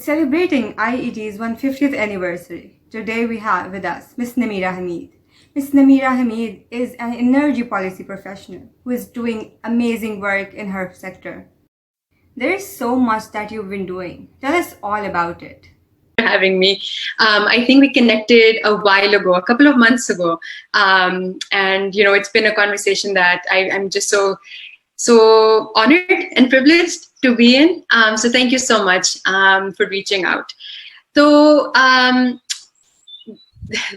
It's celebrating IET's 150th anniversary. Today we have with us Miss Nameerah Hameed. Miss Nameerah Hameed is an energy policy professional who is doing amazing work in her sector. There is so much that you've been doing. Tell us all about it. Having me. I think we connected a while ago, a couple of months ago. And, it's been a conversation that I'm just so honored and privileged to be in. So thank you so much for reaching out. So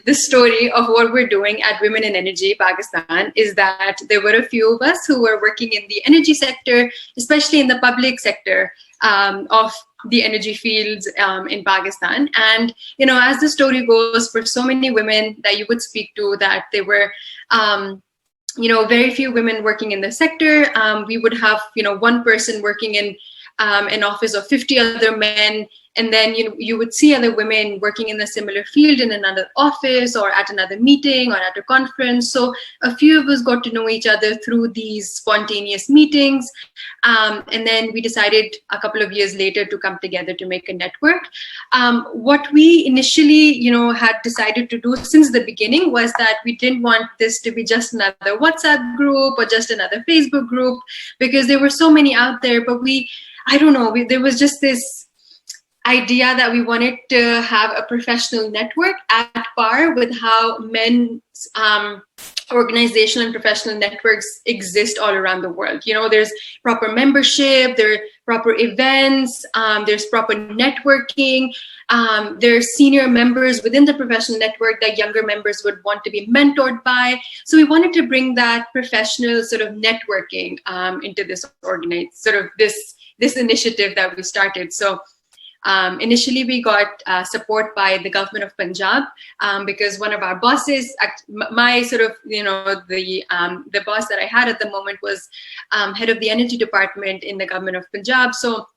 the story of what we're doing at Women in Energy Pakistan is that there were a few of us who were working in the energy sector, especially in the public sector of the energy fields in Pakistan. And, as the story goes, for so many women that you would speak to, that there were very few women working in the sector. We would have, one person working in an office of 50 other men. And then, you would see other women working in a similar field in another office or at another meeting or at a conference. So a few of us got to know each other through these spontaneous meetings. And then we decided a couple of years later to come together to make a network. What we initially, had decided to do since the beginning was that we didn't want this to be just another WhatsApp group or just another Facebook group, because there were so many out there. But there was just this idea that we wanted to have a professional network at par with how men's organizational and professional networks exist all around the world. There's proper membership, there are proper events, there's proper networking, there's senior members within the professional network that younger members would want to be mentored by. So we wanted to bring that professional sort of networking into this this initiative that we started. So initially, we got support by the government of Punjab because one of our bosses, the boss that I had at the moment was head of the energy department in the government of Punjab. So,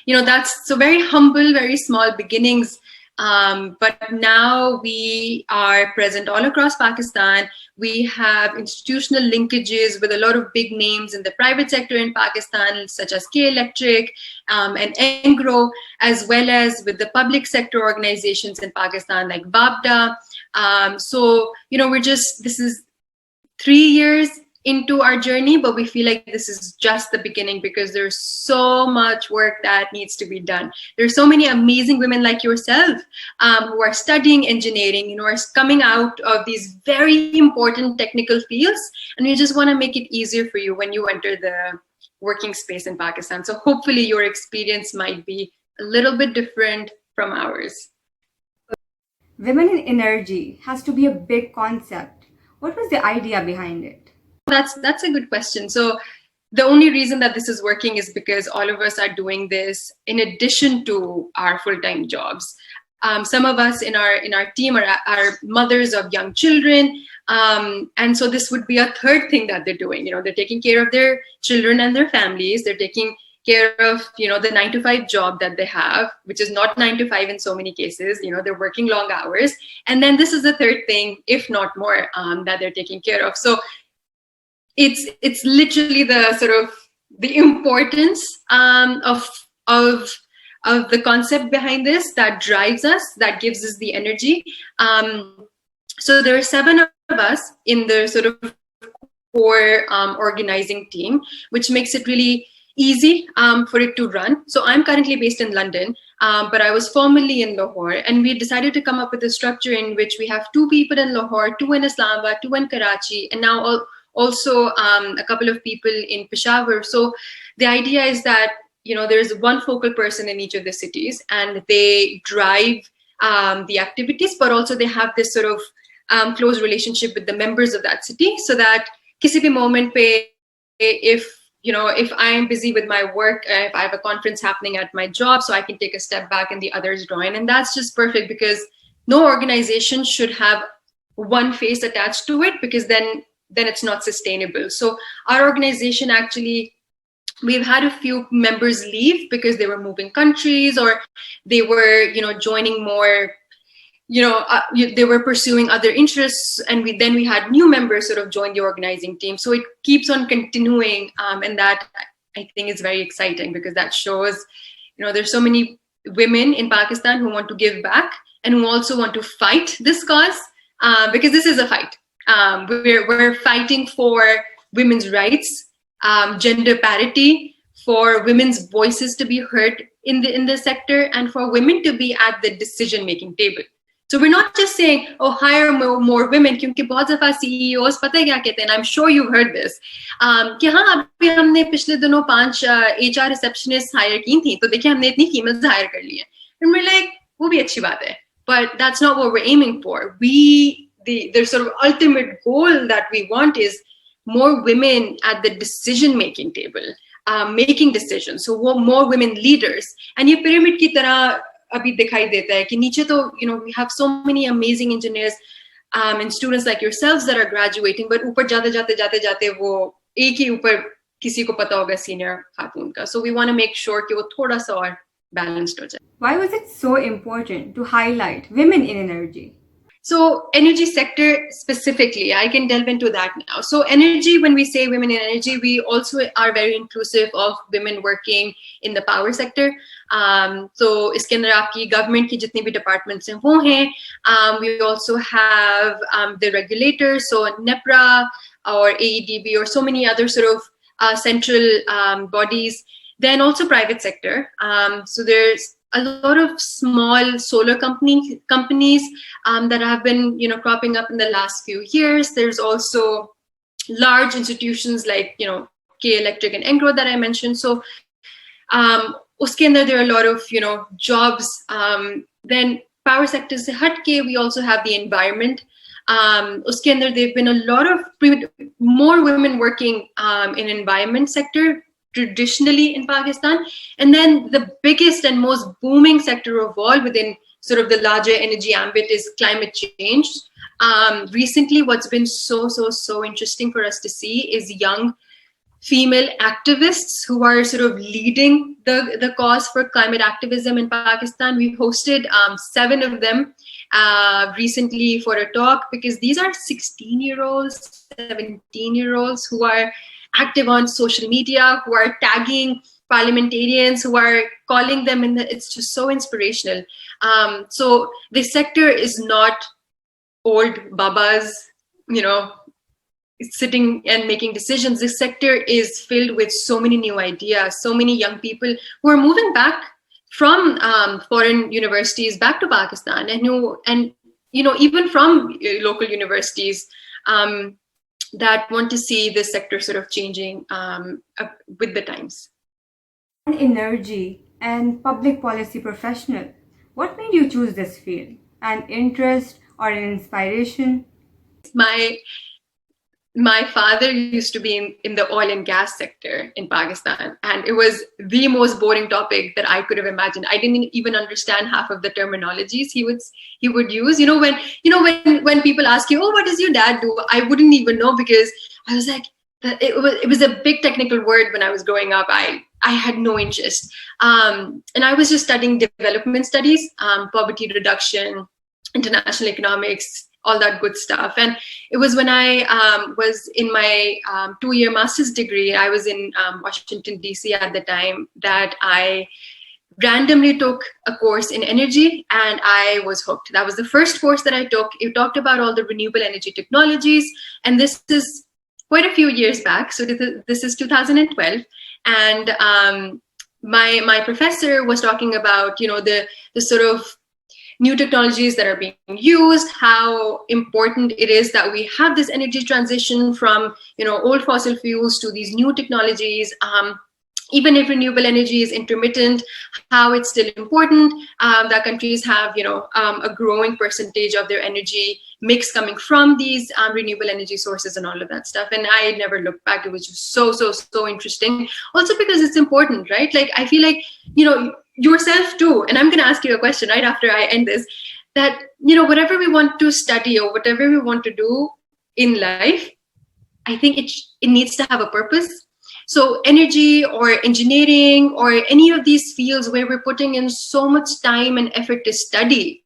that's so very humble, very small beginnings. But now we are present all across Pakistan. We have institutional linkages with a lot of big names in the private sector in Pakistan, such as K Electric and Engro, as well as with the public sector organizations in Pakistan like BABDA. This is 3 years into our journey, but we feel like this is just the beginning because there's so much work that needs to be done. There's so many amazing women like yourself who are studying engineering, are coming out of these very important technical fields, and we just want to make it easier for you when you enter the working space in Pakistan. So hopefully your experience might be a little bit different from ours. Women in energy has to be a big concept. What was the idea behind it? That's a good question. So the only reason that this is working is because all of us are doing this in addition to our full-time jobs. Some of us in our team are mothers of young children. And so this would be a third thing that they're doing. They're taking care of their children and their families. They're taking care of, the 9-to-5 job that they have, which is not 9 to 5 in so many cases. They're working long hours. And then this is the third thing, if not more, that they're taking care of. So it's literally the sort of the importance of the concept behind this that drives us, that gives us the energy. So there are 7 of us in the sort of core organizing team, which makes it really easy for it to run. So I'm currently based in London, but I was formerly in Lahore, and we decided to come up with a structure in which we have 2 people in Lahore, 2 in Islamabad, 2 in Karachi, and now also a couple of people in Peshawar. So the idea is that, there's one focal person in each of the cities, and they drive the activities, but also they have this sort of close relationship with the members of that city, so that kisi bhi moment pe, if I'm busy with my work, if I have a conference happening at my job, so I can take a step back and the others join. And that's just perfect, because no organization should have one face attached to it, because then it's not sustainable. So our organization, actually, we've had a few members leave because they were moving countries, or they were, joining more, they were pursuing other interests, and we had new members sort of join the organizing team. So it keeps on continuing, and that I think is very exciting, because that shows, there's so many women in Pakistan who want to give back and who also want to fight this cause, because this is a fight. We're fighting for women's rights, gender parity, for women's voices to be heard in the sector, and for women to be at the decision-making table. So we're not just saying, oh, hire more women, क्योंकि बहुत दफा CEOs पता है क्या कहते हैं, I'm sure you've heard this, कि हाँ अभी हमने पिछले दिनों 5 HR receptionists hire की थी, तो देखिए हमने इतनी females hire कर ली हैं. And we're like, वो भी अच्छी बात है, but that's not what we're aiming for. The sort of ultimate goal that we want is more women at the decision-making table, making decisions. So more women leaders. And ये pyramid की तरह अभी दिखाई देता है कि नीचे तो we have so many amazing engineers and students like yourselves that are graduating, but ऊपर जाते वो एक ही ऊपर किसी को पता होगा senior खातून का. So we want to make sure कि वो थोड़ा सा और balanced हो जाए. Why was it so important to highlight women in energy? So energy sector specifically, I can delve into that now. So energy, when we say women in energy, we also are very inclusive of women working in the power sector. So iske andar aapki government ki jitni bhi departments hain wo hain. We also have the regulators, so Nameerah or AEDB or so many other sort of central bodies. Then also private sector. So there's a lot of small solar companies that have been cropping up in the last few years. There's also large institutions like K Electric and Engro that I mentioned. So uske andar there are a lot of jobs. Then power sector se hat ke, we also have the environment. Uske andar there have been a lot of more women working in environment sector traditionally in Pakistan. And then the biggest and most booming sector of all within sort of the larger energy ambit is climate change. Recently, what's been so interesting for us to see is young female activists who are sort of leading the cause for climate activism in Pakistan. We hosted 7 of them recently for a talk, because these are 16-year-olds, 17-year-olds who are active on social media, who are tagging parliamentarians, who are calling them in it's just so inspirational. So the sector is not old babas, sitting and making decisions. This sector is filled with so many new ideas, so many young people who are moving back from foreign universities back to Pakistan, and even from local universities that want to see this sector sort of changing with the times. An energy and public policy professional, what made you choose this field? An interest or an inspiration? My father used to be in the oil and gas sector in Pakistan, and it was the most boring topic that I could have imagined. I didn't even understand half of the terminologies he would use. When people ask you, oh, what does your dad do? I wouldn't even know, because I was like, it was a big technical word when I was growing up. I had no interest. And I was just studying development studies, poverty reduction, international economics, all that good stuff. And it was when I was in my 2-year master's degree, I was in Washington, DC at the time, that I randomly took a course in energy, and I was hooked. That was the first course that I took. It talked about all the renewable energy technologies, and this is quite a few years back. So this is 2012. And my professor was talking about, the sort of new technologies that are being used, how important it is that we have this energy transition from, old fossil fuels to these new technologies. Even if renewable energy is intermittent, how it's still important that countries have, a growing percentage of their energy mix coming from these renewable energy sources and all of that stuff. And I never looked back. It was just so interesting. Also because it's important, right? Like, I feel like, yourself too, and I'm going to ask you a question right after I end this, that, whatever we want to study or whatever we want to do in life, I think it needs to have a purpose. So energy or engineering or any of these fields where we're putting in so much time and effort to study,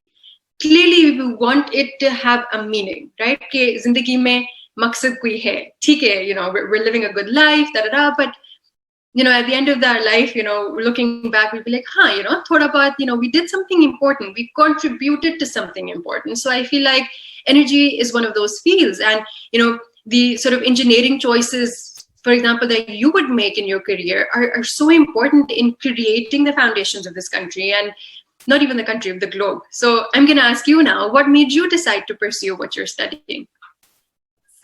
clearly we want it to have a meaning, right? कि जिंदगी में मकसद कोई है, ठीक है, we're living a good life, but at the end of our life, looking back, we'll be like, thoda bahut, we did something important. We contributed to something important. So I feel like energy is one of those fields. And, the sort of engineering choices, for example, that you would make in your career are so important in creating the foundations of this country, and not even the country, of the globe. So I'm going to ask you now, what made you decide to pursue what you're studying?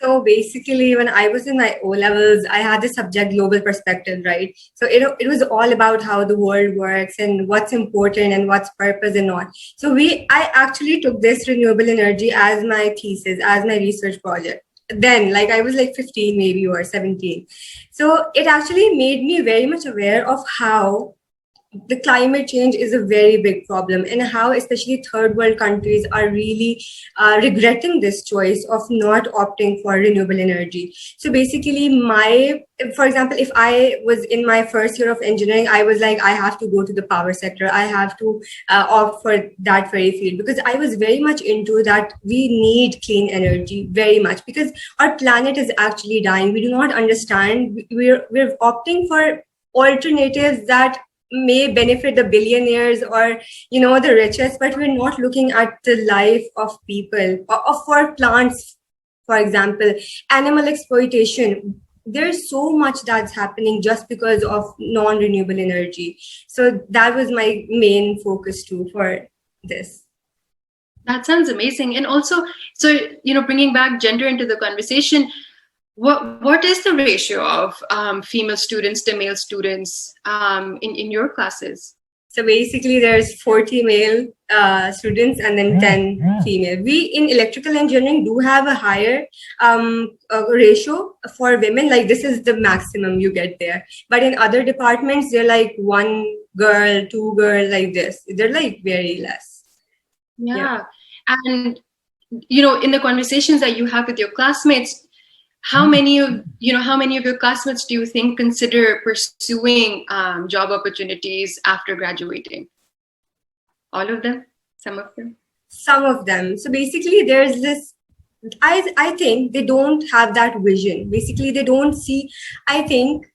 So basically, when I was in my O levels, I had the subject global perspective, right? So it was all about how the world works and what's important and what's purpose and not. So I actually took this renewable energy as my thesis, as my research project. Then, like I was like 15 maybe or 17. So it actually made me very much aware of how the climate change is a very big problem, and how especially third world countries are really regretting this choice of not opting for renewable energy. So basically, for example, if I was in my first year of engineering, I was like, I have to go to the power sector, I have to opt for that very field, because I was very much into that. We need clean energy very much, because our planet is actually dying. We do not understand. We're opting for alternatives that may benefit the billionaires or the richest, but we're not looking at the life of people, or for plants, for example, animal exploitation. There's so much that's happening just because of non-renewable energy. So that was my main focus too for this. That sounds amazing. And also, so bringing back gender into the conversation, what is the ratio of female students to male students in your classes? So basically, there's 40 male students and then 10 female. We in electrical engineering do have a higher ratio for women. Like this is the maximum you get there. But in other departments, they're like 1 girl, 2 girls, like this. They're like very less. Yeah. And in the conversations that you have with your classmates, how many of your classmates do you think consider pursuing job opportunities after graduating? All of them? Some of them? Some of them. So basically, there's this. I think they don't have that vision. Basically, they don't see. I think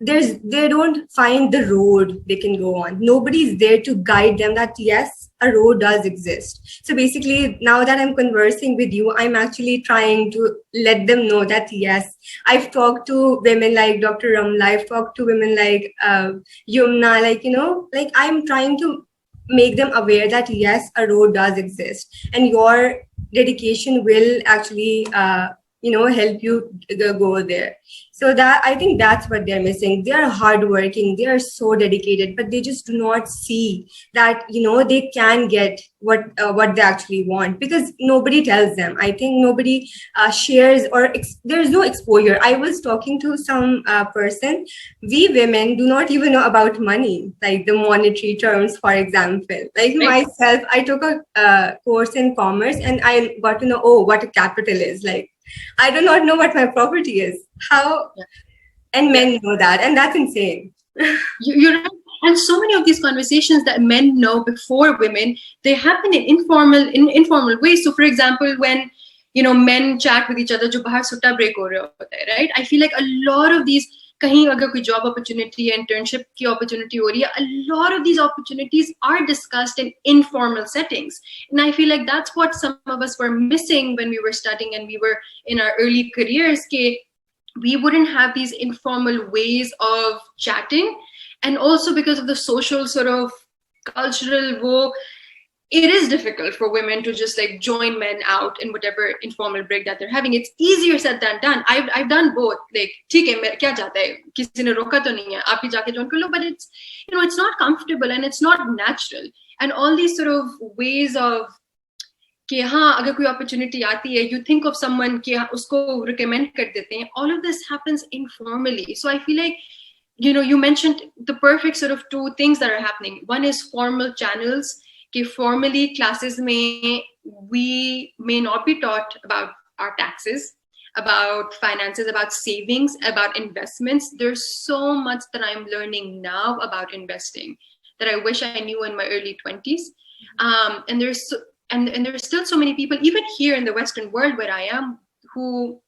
they don't find the road they can go on. Nobody's there to guide them that yes, a road does exist. So basically, now that I'm conversing with you, I'm actually trying to let them know that yes, I've talked to women like Dr. Ramla, I've talked to women like Yumna, like I'm trying to make them aware that yes, a road does exist, and your dedication will actually help you go there. So that I think that's what they're missing. They are hardworking, they are so dedicated, but they just do not see that they can get what they actually want, because nobody tells them. I think nobody shares, or there's no exposure. I was talking to some person. We women do not even know about money, like the monetary terms, for example. Like myself, I took a course in commerce, and I got to know what a capital is. Like I do not know what my property is. How? And men know that, and that's insane. You're right. And so many of these conversations that men know before women, they happen in informal ways. So, for example, when men chat with each other, जो बाहर सुट्टा break हो रहा होता है, right? I feel like a lot of these, कहीं अगर कोई job opportunity, internship की opportunity हो रही है, a lot of these opportunities are discussed in informal settings. And I feel like that's what some of us were missing when we were studying and we were in our early careers. We wouldn't have these informal ways of chatting. And also because of the social sort of cultural it is difficult for women to just like join men out in whatever informal break that they're having. It's easier said than done. I've done both. Like, ठीक है, क्या चाहता है? किसी ने रोका तो नहीं है. आप भी जाके join कर लो. But it's, it's not comfortable and it's not natural. And all these sort of ways of कि हाँ अगर कोई opportunity आती है, you think of someone कि उसको recommend कर देते हैं. All of this happens informally. So I feel like, you mentioned the perfect sort of two things that are happening. One is formal channels. कि formally classes we may not be taught about our taxes, about finances, about savings, about investments. There's so much that I'm learning now about investing that I wish I knew in my early 20s. And there's still so many people, even here in the Western world where I am, who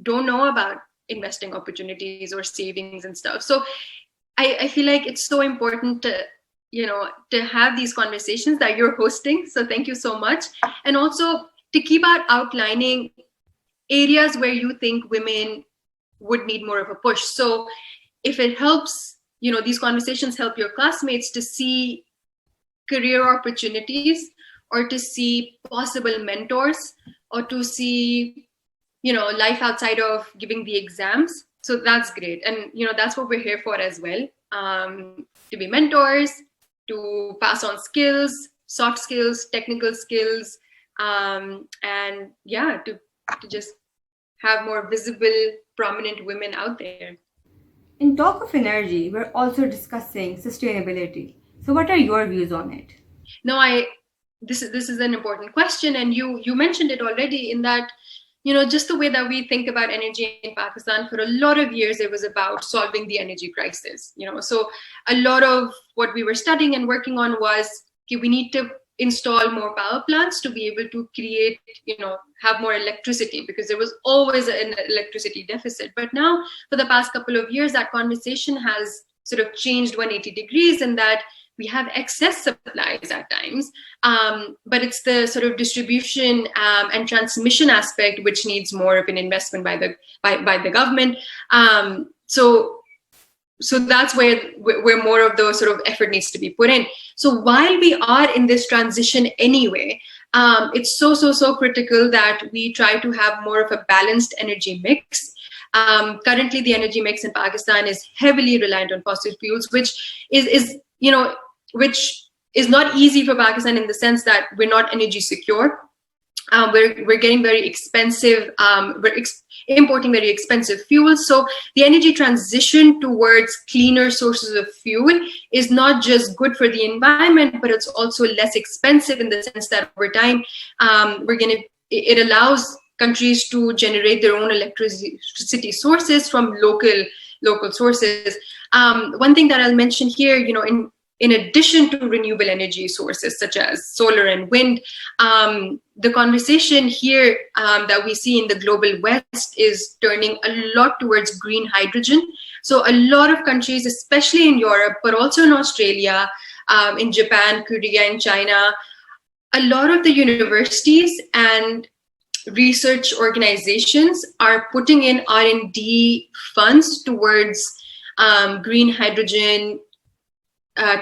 don't know about investing opportunities or savings and stuff. So I feel like it's so important to, to have these conversations that you're hosting. So thank you so much. And also to keep outlining areas where you think women would need more of a push. So if it helps, these conversations help your classmates to see career opportunities, or to see possible mentors, or to see, life outside of giving the exams. So that's great. And, that's what we're here for as well. To be mentors, to pass on skills, soft skills, technical skills, and yeah, to just have more visible, prominent women out there. In talk of energy, we're also discussing sustainability. So what are your views on it? No, this is an important question, and you mentioned it already, in that, just the way that we think about energy in Pakistan, for a lot of years it was about solving the energy crisis. So a lot of what we were studying and working on was, okay, we need to install more power plants to be able to create, have more electricity, because there was always an electricity deficit. But now, for the past couple of years, that conversation has sort of changed 180 degrees, in that we have excess supplies at times, but it's the sort of distribution and transmission aspect which needs more of an investment by the government. So that's where more of the sort of effort needs to be put in. So while we are in this transition anyway, it's so critical that we try to have more of a balanced energy mix. Currently, the energy mix in Pakistan is heavily reliant on fossil fuels, which is not easy for Pakistan, in the sense that we're not energy secure. We're getting very expensive. We're importing very expensive fuels. So the energy transition towards cleaner sources of fuel is not just good for the environment, but it's also less expensive, in the sense that over time, it allows countries to generate their own electricity sources from local sources. One thing that I'll mention here, in addition to renewable energy sources such as solar and wind, the conversation here that we see in the global West is turning a lot towards green hydrogen. So a lot of countries, especially in Europe, but also in Australia, in Japan, Korea, and China, a lot of the universities and research organizations are putting in R&D funds towards green hydrogen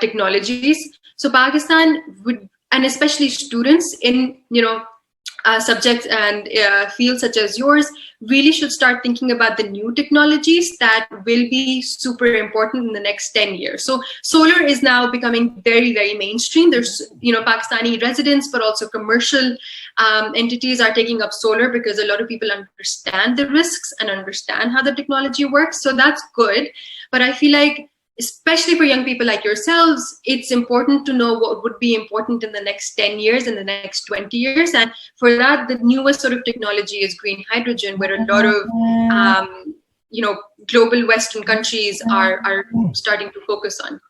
technologies. So Pakistan would, and especially students in subjects and fields such as yours, really should start thinking about the new technologies that will be super important in the next 10 years. So solar is now becoming very, very mainstream. There's Pakistani residents, but also commercial entities are taking up solar, because a lot of people understand the risks and understand how the technology works. So that's good. But I feel like, especially for young people like yourselves, it's important to know what would be important in the next 10 years, in the next 20 years. And for that, the newest sort of technology is green hydrogen, where a lot of, global Western countries are starting to focus on.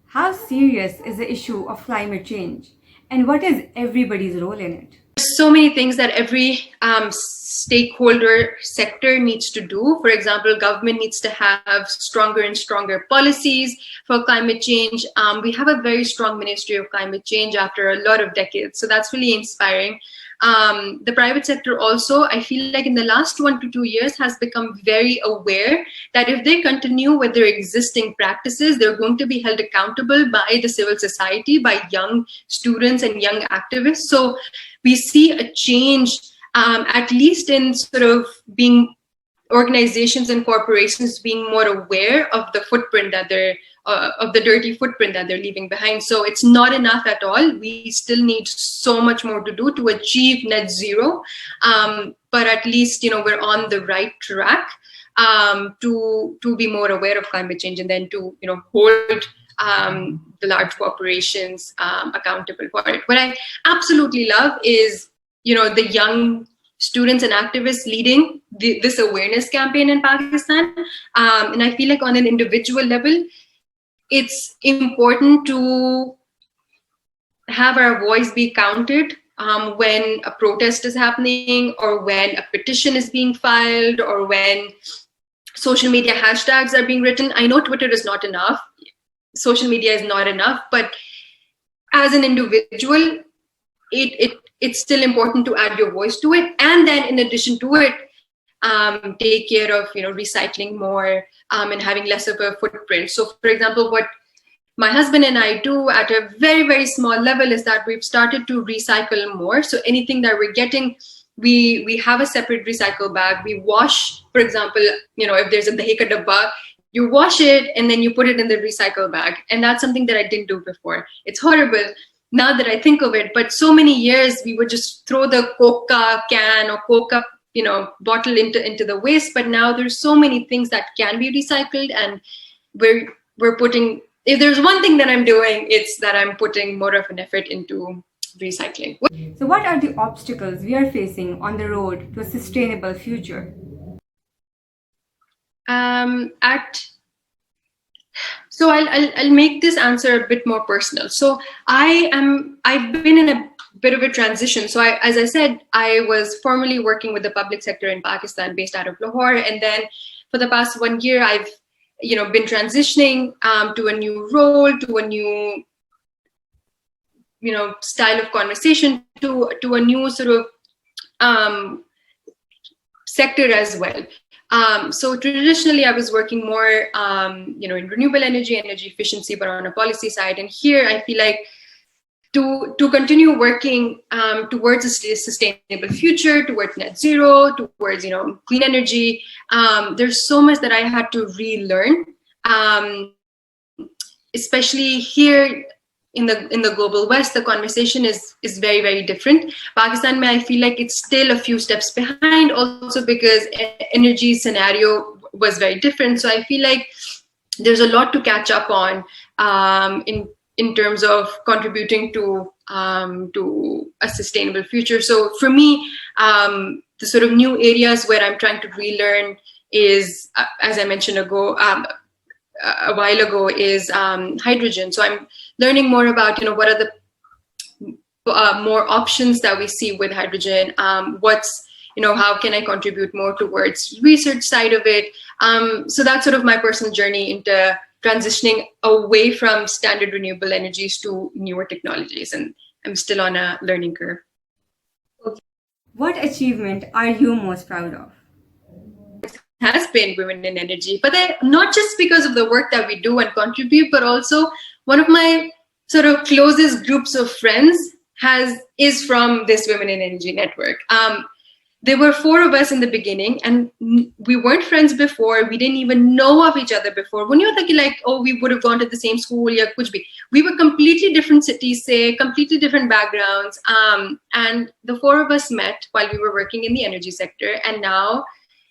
How serious is the issue of climate change, and what is everybody's role in it? There's so many things that every stakeholder sector needs to do. For example, government needs to have stronger and stronger policies for climate change. We have a very strong Ministry of Climate Change after a lot of decades. So that's really inspiring. The private sector also, I feel like in the last 1 to 2 years, has become very aware that if they continue with their existing practices, they're going to be held accountable by the civil society, by young students and young activists. So we see a change, at least in sort of being organizations and corporations being more aware of the footprint that they're of the dirty footprint that they're leaving behind. So it's not enough at all. We still need so much more to do to achieve net zero. But at least, we're on the right track to be more aware of climate change, and then to, hold the large corporations accountable for it. What I absolutely love is, the young students and activists leading this awareness campaign in Pakistan. And I feel like on an individual level, it's important to have our voice be counted when a protest is happening, or when a petition is being filed, or when social media hashtags are being written. I know Twitter is not enough. Social media is not enough, but as an individual, it's still important to add your voice to it. And then in addition to it, take care of, recycling more, and having less of a footprint. So for example, what my husband and I do at a very, very small level is that we've started to recycle more. So anything that we're getting, we have a separate recycle bag. We wash, for example, if there's a dahi ka dabba, you wash it and then you put it in the recycle bag. And that's something that I didn't do before. It's horrible now that I think of it, but so many years we would just throw the Coca can or Coca, bottle into the waste. But now there's so many things that can be recycled, and we're putting, if there's one thing that I'm doing, it's that I'm putting more of an effort into recycling. So what are the obstacles we are facing on the road to a sustainable future? So I'll make this answer a bit more personal. So I've been in a bit of a transition. So as I said, I was formerly working with the public sector in Pakistan, based out of Lahore, and then for the past 1 year, I've been transitioning to a new role, to a new style of conversation, to a new sort of sector as well. So traditionally, I was working more, in renewable energy efficiency, but on a policy side. And here, I feel like to continue working towards a sustainable future, towards net zero, towards clean energy, there's so much that I had to relearn, especially here. In the global West, the conversation is very, very different. Pakistan, I feel like it's still a few steps behind, also because energy scenario was very different. So I feel like there's a lot to catch up on in terms of contributing to a sustainable future. So for me, the sort of new areas where I'm trying to relearn is, as I mentioned a while ago, is hydrogen. So I'm learning more about what are the more options that we see with hydrogen. How can I contribute more towards research side of it? So that's sort of my personal journey into transitioning away from standard renewable energies to newer technologies, and I'm still on a learning curve. What achievement are you most proud of? Has been women in energy, but not just because of the work that we do and contribute, but also one of my sort of closest groups of friends is from this Women in Energy network. There were 4 of us in the beginning, and we weren't friends before. We didn't even know of each other before. When you're thinking like, oh, we would have gone to the same school, yeah, kuch bhi. We were completely different cities, say, completely different backgrounds. And the 4 of us met while we were working in the energy sector, and now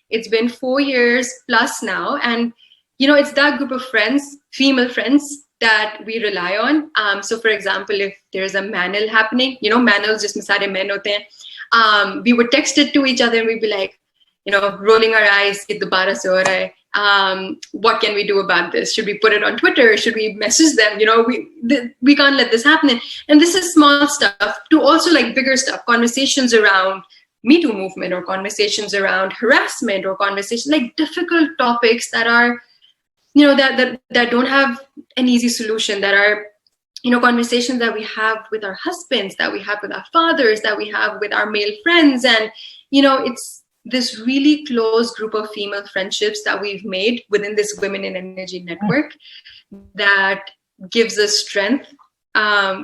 it's been 4 years plus now. And, it's that group of friends, female friends, that we rely on. So for example, if there's a manil happening, manils just sare men hote hain, we would text it to each other and we'd be like, rolling our eyes, "Ye dobara se ho raha hai. What can we do about this? Should we put it on Twitter? Should we message them? We can't let this happen." And this is small stuff to also like bigger stuff, conversations around Me Too movement, or conversations around harassment, or conversations like difficult topics that are, that don't have an easy solution, that are, conversations that we have with our husbands, that we have with our fathers, that we have with our male friends. And, it's this really close group of female friendships that we've made within this Women in Energy network that gives us strength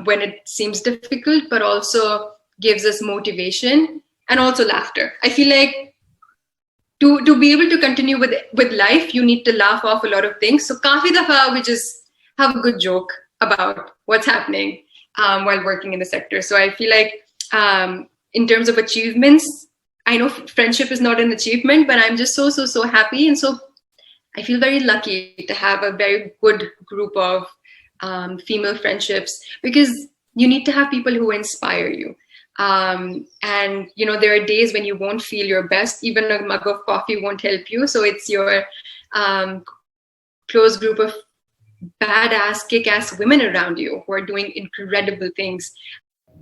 when it seems difficult, but also gives us motivation and also laughter. I feel like to be able to continue with life, you need to laugh off a lot of things. So kafi dafa we just have a good joke about what's happening while working in the sector. So I feel like in terms of achievements, I know friendship is not an achievement, but I'm just so happy. And so I feel very lucky to have a very good group of female friendships, because you need to have people who inspire you. And, there are days when you won't feel your best. Even a mug of coffee won't help you. So it's your close group of badass, kick-ass women around you who are doing incredible things.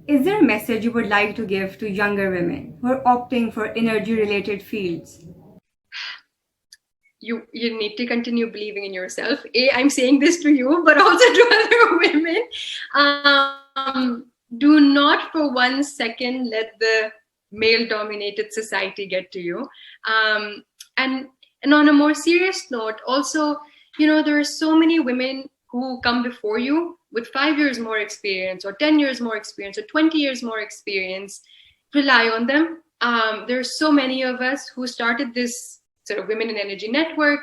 Is there a message you would like to give to younger women who are opting for energy-related fields? you need to continue believing in yourself. I'm saying this to you, but also to other women. Do not for 1 second let the male-dominated society get to you. And on a more serious note, also, there are so many women who come before you with 5 years more experience, or 10 years more experience, or 20 years more experience. Rely on them. There are so many of us who started this sort of Women in Energy network,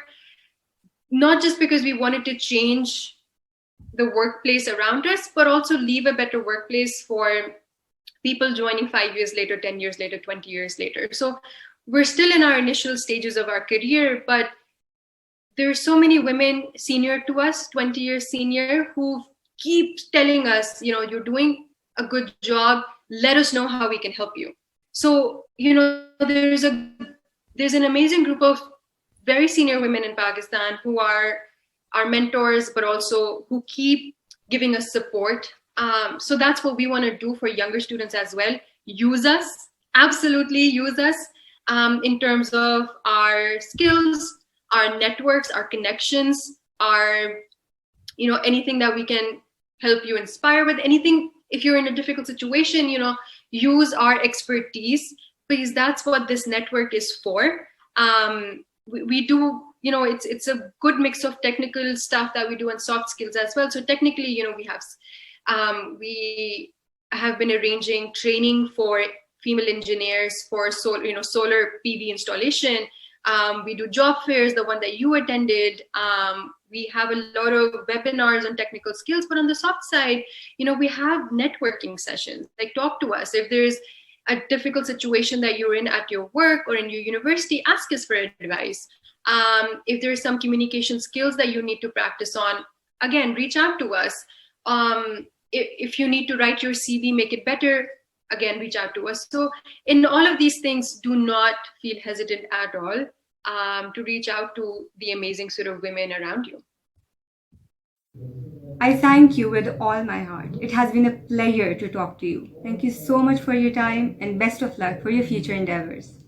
not just because we wanted to change the workplace around us, but also leave a better workplace for people joining 5 years later, 10 years later, 20 years later. So we're still in our initial stages of our career, but there are so many women senior to us, 20 years senior, who keep telling us, you're doing a good job. Let us know how we can help you. So, there's an amazing group of very senior women in Pakistan who are our mentors, but also who keep giving us support. So that's what we want to do for younger students as well. Use us, absolutely use us, in terms of our skills, our networks, our connections, our, anything that we can help you inspire with, anything. If you're in a difficult situation, use our expertise, because that's what this network is for. We do, it's a good mix of technical stuff that we do and soft skills as well. So technically, we have been arranging training for female engineers for solar PV installation. We do job fairs, the one that you attended. We have a lot of webinars on technical skills, but on the soft side, we have networking sessions. Like, talk to us. If there's a difficult situation that you're in at your work or in your university, ask us for advice. If there's some communication skills that you need to practice on, again, reach out to us. If you need to write your CV, make it better, again, reach out to us. So in all of these things, do not feel hesitant at all to reach out to the amazing sort of women around you. I thank you with all my heart. It has been a pleasure to talk to you. Thank you so much for your time, and best of luck for your future endeavors.